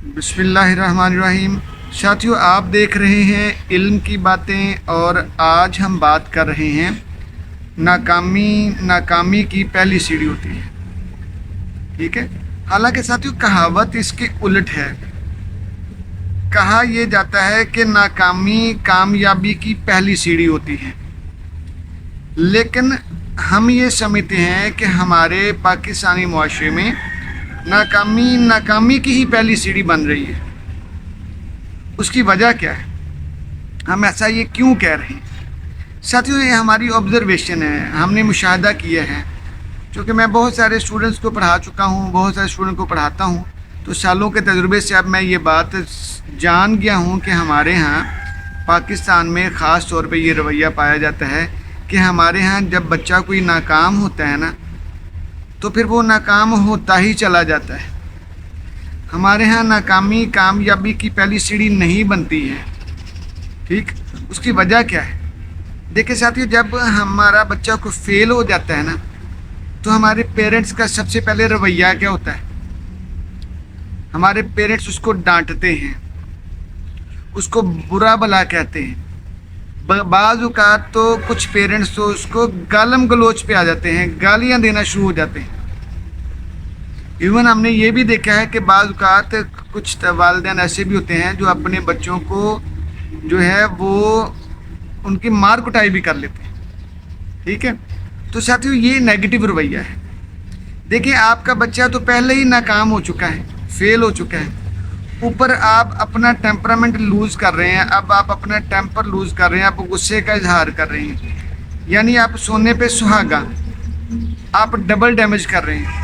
بسم اللہ الرحمن الرحیم۔ ساتھیو، آپ دیکھ رہے ہیں علم کی باتیں، اور آج ہم بات کر رہے ہیں ناکامی کی پہلی سیڑھی ہوتی ہے۔ ٹھیک ہے، حالانکہ ساتھیو کہاوت اس کے الٹ ہے۔ کہا یہ جاتا ہے کہ ناکامی کامیابی کی پہلی سیڑھی ہوتی ہے، لیکن ہم یہ سمجھتے ہیں کہ ہمارے پاکستانی معاشرے میں ناکامی کی ہی پہلی سیڑھی بن رہی ہے۔ اس کی وجہ کیا ہے؟ ہم ایسا یہ کیوں کہہ رہے ہیں؟ ساتھیوں، یہ ہماری آبزرویشن ہے، ہم نے مشاہدہ کیا ہے۔ چونکہ میں بہت سارے اسٹوڈنٹس کو پڑھا چکا ہوں، بہت سارے اسٹوڈنٹ کو پڑھاتا ہوں، تو سالوں کے تجربے سے اب میں یہ بات جان گیا ہوں کہ ہمارے ہاں پاکستان میں خاص طور پہ یہ رویہ پایا جاتا ہے کہ ہمارے ہاں جب بچہ کوئی ناکام ہوتا ہے نا، تو پھر وہ ناکام ہوتا ہی چلا جاتا ہے۔ ہمارے ہاں ناکامی کامیابی کی پہلی سیڑھی نہیں بنتی ہے۔ ٹھیک، اس کی وجہ کیا ہے؟ دیکھیں ساتھیو، جب ہمارا بچہ کو فیل ہو جاتا ہے نا، تو ہمارے پیرنٹس کا سب سے پہلے رویہ کیا ہوتا ہے؟ ہمارے پیرنٹس اس کو ڈانٹتے ہیں، اس کو برا بھلا کہتے ہیں۔ بعض اوقات تو کچھ پیرنٹس تو اس کو گالم گلوچ پہ آ جاتے ہیں، گالیاں دینا شروع ہو جاتے ہیں۔ ایون ہم نے یہ بھی دیکھا ہے کہ بعض اوقات کچھ والدین ایسے بھی ہوتے ہیں جو اپنے بچوں کو جو ہے وہ ان کی مار کٹائی بھی کر لیتے ہیں۔ ٹھیک ہے، تو ساتھیو یہ نیگیٹو رویہ ہے۔ دیکھیں، آپ کا بچہ تو پہلے ہی ناکام ہو چکا ہے، فیل ہو چکا ہے، اوپر آپ اپنا ٹیمپرامنٹ لوز کر رہے ہیں۔ اب آپ اپنا ٹیمپر لوز کر رہے ہیں، آپ غصے کا اظہار کر رہے ہیں، یعنی آپ سونے پہ سہاگا، آپ ڈبل ڈیمیج کر رہے ہیں۔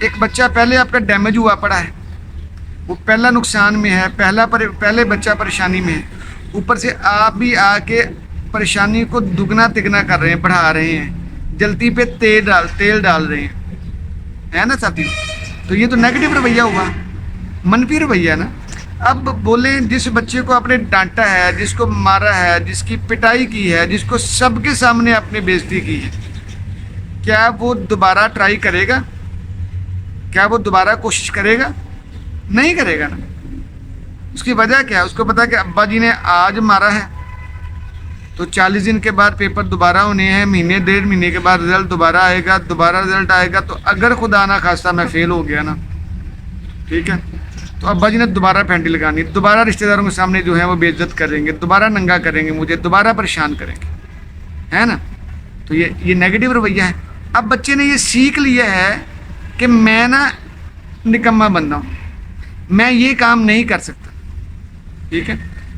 ایک بچہ پہلے آپ کا ڈیمیج ہوا پڑا ہے، وہ پہلا نقصان میں ہے، پہلے بچہ پریشانی میں ہے، اوپر سے آپ بھی آ کے پریشانی کو دگنا تگنا کر رہے ہیں، بڑھا رہے ہیں، جلتی پہ تیل ڈال رہے ہیں، ہے نا ساتھی؟ تو یہ تو نیگیٹو رویہ ہوا، منفی رویہ ہے نا۔ اب بولیں، جس بچے کو آپ نے ڈانٹا ہے، جس کو مارا ہے، جس کی پٹائی کی ہے، جس کو سب کے سامنے آپ نے بےزتی کی ہے، کیا وہ دوبارہ ٹرائی کرے گا؟ کیا وہ دوبارہ کوشش کرے گا؟ نہیں کرے گا نا۔ اس کی وجہ کیا ہے؟ اس کو پتا کہ ابا جی نے آج مارا ہے تو 40 دن کے بعد پیپر دوبارہ ہونے ہیں، مہینے 1.5 مہینے کے بعد رزلٹ دوبارہ آئے گا، دوبارہ رزلٹ آئے گا، تو اگر خدا نہ خواستہ میں فیل ہو گیا نا، ٹھیک ہے، تو ابا جی نے دوبارہ پینٹی لگانی، دوبارہ رشتہ داروں کے سامنے جو ہے وہ بے عزت کریں گے، دوبارہ ننگا کریں گے، مجھے دوبارہ پریشان کریں گے، ہے نا؟ تو یہ نیگیٹو رویہ ہے۔ اب بچے نے یہ سیکھ لیا ہے کہ میں نا نکما بندہ ہوں، میں یہ کام نہیں کر سکتا، ٹھیک ہے،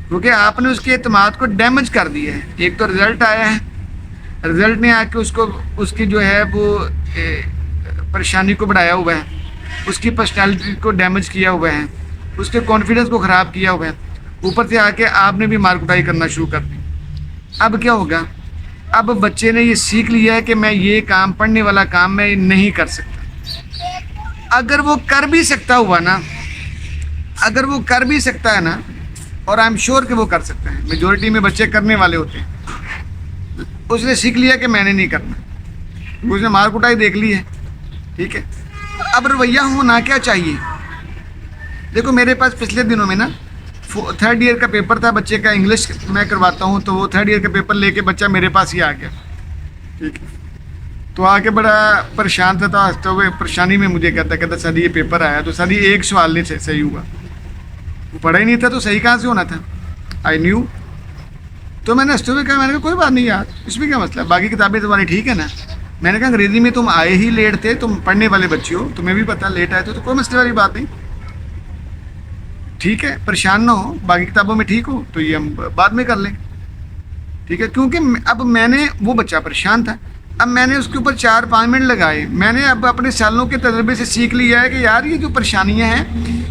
کیونکہ آپ نے اس کے اعتماد کو ڈیمیج کر دیا ہے۔ ایک تو رزلٹ آیا ہے، رزلٹ نے آ کے اس کی جو ہے وہ پریشانی کو بڑھایا ہوا ہے، اس کی پرسنالٹی کو ڈیمیج کیا ہوا ہے، اس کے کانفیڈنس کو خراب کیا ہوا ہے، اوپر سے آ کے آپ نے بھی مار کٹائی کرنا شروع کر دی۔ اب کیا ہوگا؟ اب بچے نے یہ سیکھ لیا ہے کہ میں یہ کام، پڑھنے والا کام میں نہیں کر سکتا۔ اگر وہ کر بھی سکتا ہوا نا، اگر وہ کر بھی سکتا ہے نا، اور آئی ایم شیور کہ وہ کر سکتا ہے، میجورٹی میں بچے کرنے والے ہوتے ہیں، اس نے سیکھ لیا کہ میں نے نہیں کرنا، اس نے مار کٹائی دیکھ لی ہے، ٹھیک ہے۔ اب رویہ ہونا کیا چاہیے؟ دیکھو، میرے پاس پچھلے دنوں میں نا 3rd ایئر کا پیپر تھا، بچے کا انگلش میں کرواتا ہوں، تو وہ 3rd ایئر کا پیپر لے کے بچہ میرے پاس ہی آ گیا، ٹھیک ہے، تو آ کے بڑا پریشان تھا، ہنستے ہوئے پریشانی میں مجھے کہتا سر یہ پیپر آیا، تو سر یہ ایک سوال نہیں صحیح ہوا، وہ پڑھا ہی نہیں تھا تو صحیح کہاں سے ہونا تھا؟ I knew. تو میں نے ہنستے ہوئے کہا، میں نے کہا کوئی بات نہیں یار، اس میں کیا مسئلہ ہے، باقی کتابیں تمہاری ٹھیک ہے نا۔ میں نے کہا انگریزی میں تم آئے ہی لیٹ تھے، تم پڑھنے والے بچے ہو، تمہیں بھی پتا لیٹ آئے تو کوئی مسئلے والی بات نہیں، ٹھیک ہے، پریشان نہ ہو، باقی کتابوں میں ٹھیک ہو تو یہ ہم بعد میں کر لیں، ٹھیک ہے۔ کیونکہ اب میں نے، وہ بچہ پریشان تھا، اب میں نے اس کے اوپر 4-5 منٹ لگائے، میں نے اب اپنے سالوں کے تجربے سے سیکھ لیا ہے کہ یار یہ جو پریشانیاں ہیں،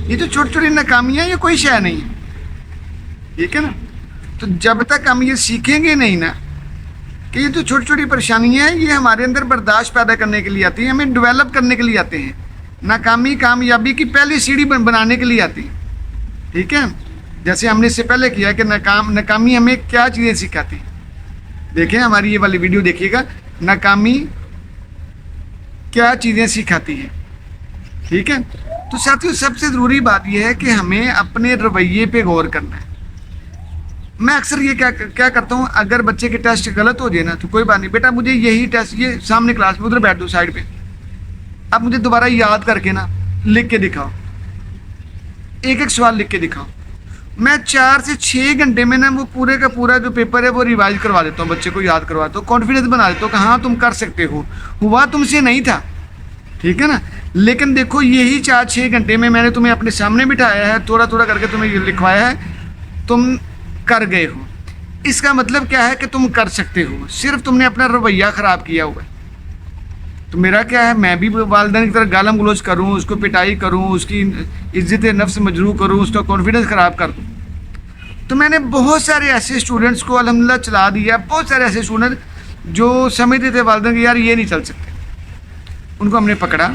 یہ جو چھوٹی چھوٹی ناکامیاں، یہ کوئی شے نہیں ہے، ٹھیک ہے نا۔ تو جب تک ہم یہ سیکھیں گے نہیں نا کہ یہ جو چھوٹی چھوٹی پریشانیاں ہیں، یہ ہمارے اندر برداشت پیدا کرنے کے لیے آتی ہیں، ہمیں ڈیولپ کرنے کے لیے آتے ہیں، ناکامی کامیابی کی پہلی سیڑھی بنانے کے لیے آتی ہیں، ٹھیک ہے۔ جیسے ہم نے اس سے پہلے کیا کہ ناکامی ہمیں کیا چیزیں سکھاتی ہیں۔ دیکھیں ہماری یہ والی ویڈیو دیکھیے گا، ناکامی کیا چیزیں سکھاتی ہے، ٹھیک ہے۔ تو ساتھیوں سب سے ضروری بات یہ ہے کہ ہمیں اپنے رویے پہ غور کرنا ہے. میں اکثر یہ کیا کرتا ہوں, اگر بچے کے ٹیسٹ غلط ہو جائے نا تو کوئی بات نہیں بیٹا, مجھے یہی ٹیسٹ یہ سامنے کلاس میں ادھر بیٹھ دو سائڈ پہ, اب مجھے دوبارہ یاد کر کے نا لکھ کے دکھاؤ, ایک ایک سوال لکھ کے دکھاؤ. میں 4 سے 6 گھنٹے میں نا وہ پورے کا پورا جو پیپر ہے وہ ریوائز کروا دیتا ہوں, بچے کو یاد کرواتا ہوں, کانفیڈنس بنا دیتا ہوں کہ ہاں تم کر سکتے ہو, ہوا تم سے نہیں تھا, ٹھیک ہے نا. لیکن دیکھو یہی 4-6 گھنٹے میں نے تمہیں اپنے سامنے بٹھایا ہے, تھوڑا تھوڑا کر کے تمہیں یہ لکھوایا ہے, تم کر گئے ہو. اس کا مطلب کیا ہے کہ تم کر سکتے ہو, صرف تم نے اپنا رویہ خراب کیا ہوا ہے. تو میرا کیا ہے, میں بھی والدین کی طرح گالم گلوچ کروں, اس کو پٹائی کروں, اس کی عزت نفس مجروح کروں, اس کا کانفیڈنس خراب کر دوں. تو میں نے بہت سارے ایسے اسٹوڈنٹس کو الحمدللہ چلا دیا, بہت سارے ایسے اسٹوڈنٹ جو سمجھتے تھے والدین کہ یار یہ نہیں چل سکتے, ان کو ہم نے پکڑا,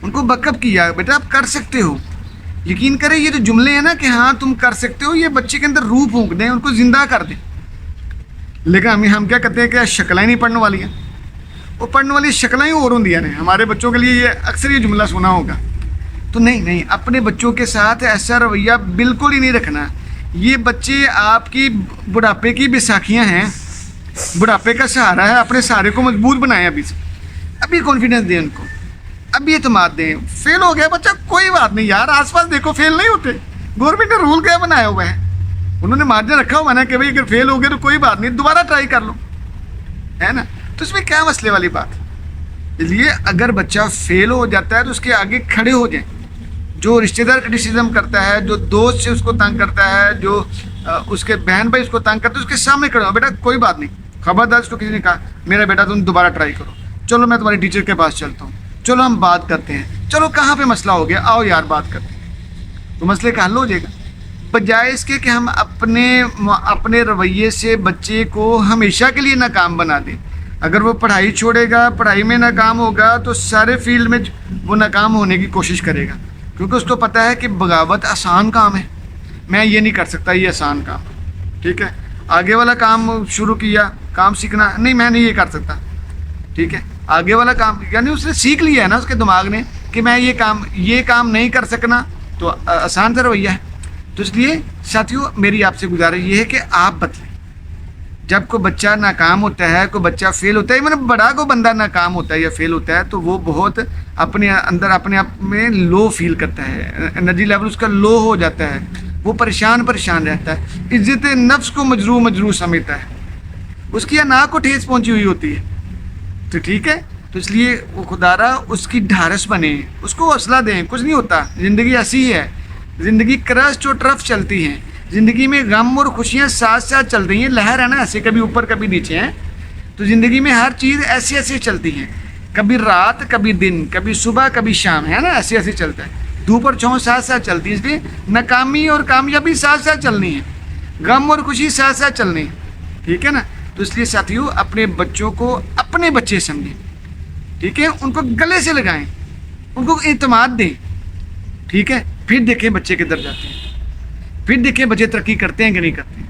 ان کو بیک اپ کیا, بیٹا آپ کر سکتے ہو. یقین کریں یہ جو جملے ہیں نا کہ ہاں تم کر سکتے ہو, یہ بچے کے اندر روح پھونک دیں, ان کو زندہ کر دیں. لیکن ہم کیا کرتے ہیں کہ شکلیں نہیں پڑھنے والی ہیں, وہ پڑھنے والی شکلیں ہی اور ہوندیاں نے. ہمارے بچوں کے لیے یہ اکثر یہ جملہ سنا ہوگا. تو نہیں, اپنے بچوں کے ساتھ ایسا رویہ بالکل ہی نہیں رکھنا. یہ بچے آپ کی بڑھاپے کی بیساکھیاں ہیں, بڑھاپے کا سہارا ہے, اپنے سہارے کو مضبوط بنائیں ابھی سے, ابھی کانفیڈنس دیں ان کو, ابھی اعتماد دیں. فیل ہو گیا بچہ کوئی بات نہیں یار, آس پاس دیکھو فیل نہیں ہوتے. گورنمنٹ نے رول کیا بنایا ہوا ہے, انہوں نے مارجن رکھا ہوا نا کہ بھائی اگر فیل ہو گئے تو کوئی بات نہیں, دوبارہ ٹرائی کر لو, ہے نا. تو اس میں کیا مسئلے والی بات ہے. اس لیے اگر بچہ فیل ہو جاتا ہے تو اس کے آگے کھڑے ہو جائیں. جو رشتہ دار کرٹیسزم کرتا ہے, جو دوست سے اس کو تنگ کرتا ہے, جو اس کے بہن بھائی اس کو تنگ کرتے ہیں, اس کے سامنے کھڑے ہو, بیٹا کوئی بات نہیں, خبردار. اس کو کسی نے کہا میرا بیٹا تم دوبارہ ٹرائی کرو, چلو میں تمہارے ٹیچر کے پاس چلتا ہوں, چلو ہم بات کرتے ہیں, چلو کہاں پہ مسئلہ ہو گیا, آؤ یار بات کرتے ہیں, تو مسئلے کا حل ہو جائے گا. بجائے اس کے کہ ہم اپنے رویے سے بچے کو ہمیشہ کے لیے ناکام بنا دیں. اگر وہ پڑھائی چھوڑے گا, پڑھائی میں ناکام ہوگا, تو سارے فیلڈ میں وہ ناکام ہونے کی کوشش کرے گا, کیونکہ اس کو پتہ ہے کہ بغاوت آسان کام ہے, میں یہ نہیں کر سکتا, یہ آسان کام ہے, ٹھیک ہے. آگے والا کام شروع کیا, کام سیکھنا, نہیں میں نہیں یہ کر سکتا, ٹھیک ہے. آگے والا کام یعنی اس نے سیکھ لیا ہے نا اس کے دماغ نے کہ میں یہ کام نہیں کر سکنا, تو آسان سا رویہ ہے. تو اس لیے ساتھیوں میری آپ سے گزارش یہ ہے کہ آپ بدلیں. جب کوئی بچہ ناکام ہوتا ہے, کوئی بچہ فیل ہوتا ہے, مطلب بڑا کوئی بندہ ناکام ہوتا ہے یا فیل ہوتا ہے, تو وہ بہت اپنے اندر اپنے آپ میں لو فیل کرتا ہے, انرجی لیول اس کا لو ہو جاتا ہے, وہ پریشان رہتا ہے, عزت نفس کو مجروح سمجھتا ہے, اس کی انا کو ٹھیس پہنچی ہوئی ہوتی ہے. تو ٹھیک ہے, تو اس لیے وہ خدارا اس کی ڈھارس بنے, اس کو حوصلہ دیں. کچھ نہیں ہوتا, زندگی ایسی ہے, زندگی کرسٹ اور ٹرف چلتی ہیں, زندگی میں غم اور خوشیاں ساتھ ساتھ چل رہی ہیں, لہر ہے نا ایسے, کبھی اوپر کبھی نیچے ہیں. تو زندگی میں ہر چیز ایسے چلتی ہیں, کبھی رات کبھی دن, کبھی صبح کبھی شام, ہے نا, ایسے چلتا ہے. دھوپ اور چھاؤں ساتھ ساتھ چلتی ہے, اس لیے ناکامی اور کامیابی ساتھ ساتھ چلنی ہے, غم اور خوشی ساتھ ساتھ چلنی ہے, ٹھیک ہے نا. تو اس لیے ساتھیوں اپنے بچوں کو اپنے بچے سمجھیں, ٹھیک ہے, ان کو گلے سے لگائیں, ان کو اعتماد دیں, ٹھیک ہے. پھر دیکھیں بچے کدھر جاتے ہیں, پھر دیکھیں بچے ترقی کرتے ہیں کہ نہیں کرتے ہیں.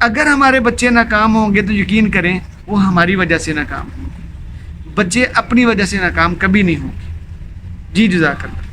اگر ہمارے بچے ناکام ہوں گے تو یقین کریں وہ ہماری وجہ سے ناکام ہوں گے, بچے اپنی وجہ سے ناکام کبھی نہیں ہوں گے. جی جزاک اللہ.